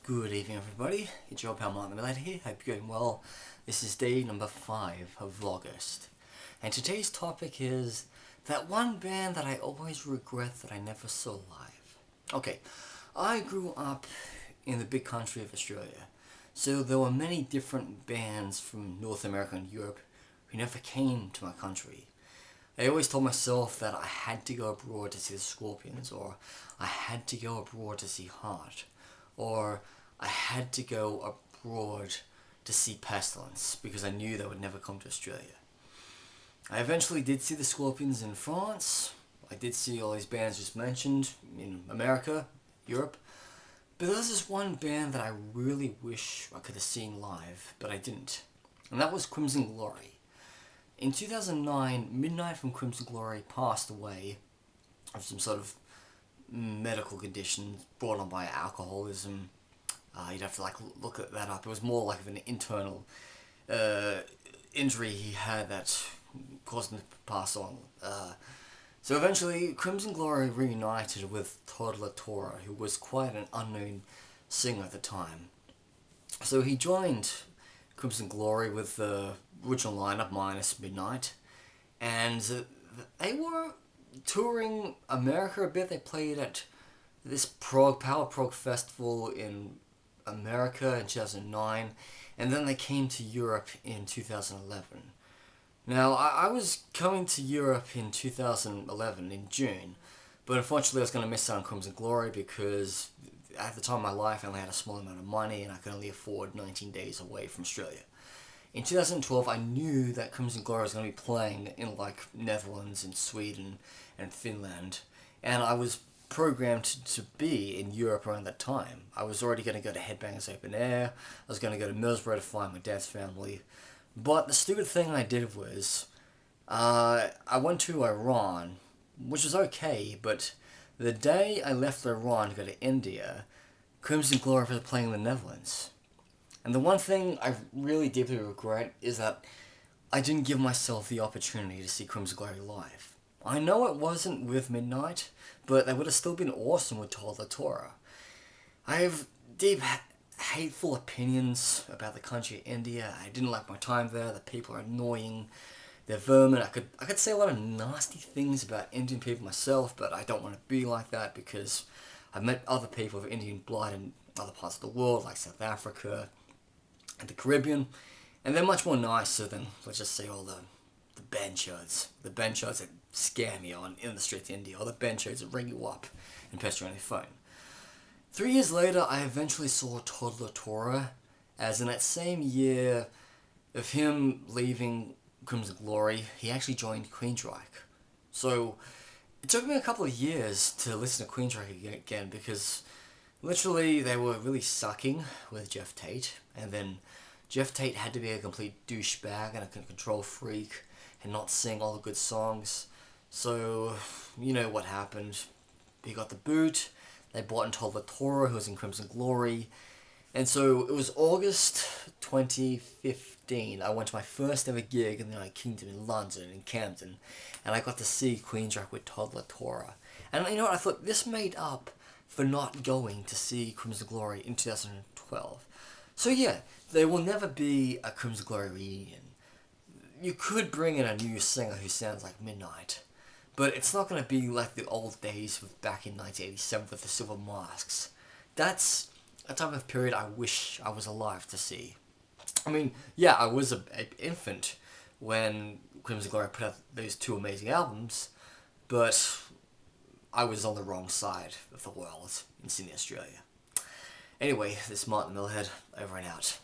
Good evening, everybody. It's your pal Metalhead here. Hope you're doing well. This is day number 5 of Vlogurst. And today's topic is that one band that I always regret that I never saw live. Okay, I grew up in the big country of Australia, so there were many different bands from North America and Europe who never came to my country. I always told myself that I had to go abroad to see the Scorpions, or I had to go abroad to see Heart, or I had to go abroad to see Pestilence, because I knew they would never come to Australia. I eventually did see the Scorpions in France. I did see all these bands just mentioned in America, Europe. But there's this one band that I really wish I could have seen live, but I didn't. And that was Crimson Glory. In 2009, Midnight from Crimson Glory passed away of some sort of medical condition brought on by alcoholism. You'd have to look that up. It was more like an internal injury he had that caused him to pass on. So eventually, Crimson Glory reunited with Todd LaTorra, who was quite an unknown singer at the time. So he joined Crimson Glory with the original lineup minus Midnight, and they were touring America a bit. They played at this power prog festival in America in 2009, and then they came to Europe in 2011. Now, I was coming to Europe in 2011 in June, but unfortunately I was going to miss out on Crimson Glory because at the time of my life I only had a small amount of money and I could only afford 19 days away from Australia. In 2012, I knew that Crimson Glory was going to be playing in Netherlands and Sweden and Finland, and I was programmed to be in Europe around that time. I was already going to go to Headbangers Open Air, I was going to go to Middlesbrough to find my dad's family, but the stupid thing I did was, I went to Iran, which was okay, but the day I left Iran to go to India, Crimson Glory was playing in the Netherlands. And the one thing I really deeply regret is that I didn't give myself the opportunity to see Crimson Glory live. I know it wasn't with Midnight, but they would have still been awesome with Todd LaTorra. I have deep, hateful opinions about the country of India. I didn't like my time there. The people are annoying. They're vermin. I could say a lot of nasty things about Indian people myself, but I don't want to be like that because I've met other people of Indian blood in other parts of the world, like South Africa and the Caribbean, and they're much more nicer than, let's just say, all the benchodes. The benchodes that scam you in the streets of India, or the benchodes that ring you up and pester you on your phone. 3 years later, I eventually saw Todd LaTorra, as in that same year of him leaving Crimson Glory, he actually joined Queensryche. So it took me a couple of years to listen to Queensryche again, because literally they were really sucking with Jeff Tate, and then Jeff Tate had to be a complete douchebag and a control freak and not sing all the good songs. So, you know what happened. He got the boot, they brought in Todd LaTorra, who was in Crimson Glory, and so it was August 2015. I went to my first ever gig in the United Kingdom in London, in Camden, and I got to see Queensryche with Todd LaTorra. And you know what, I thought this made up for not going to see Crimson Glory in 2012. So yeah, there will never be a Crimson Glory reunion. You could bring in a new singer who sounds like Midnight, but it's not going to be like the old days back in 1987 with the Silver Masks. That's a type of period I wish I was alive to see. I mean, yeah, I was an infant when Crimson Glory put out those two amazing albums, but I was on the wrong side of the world in Sydney, Australia. Anyway, this is Martin Metalhead, over and out.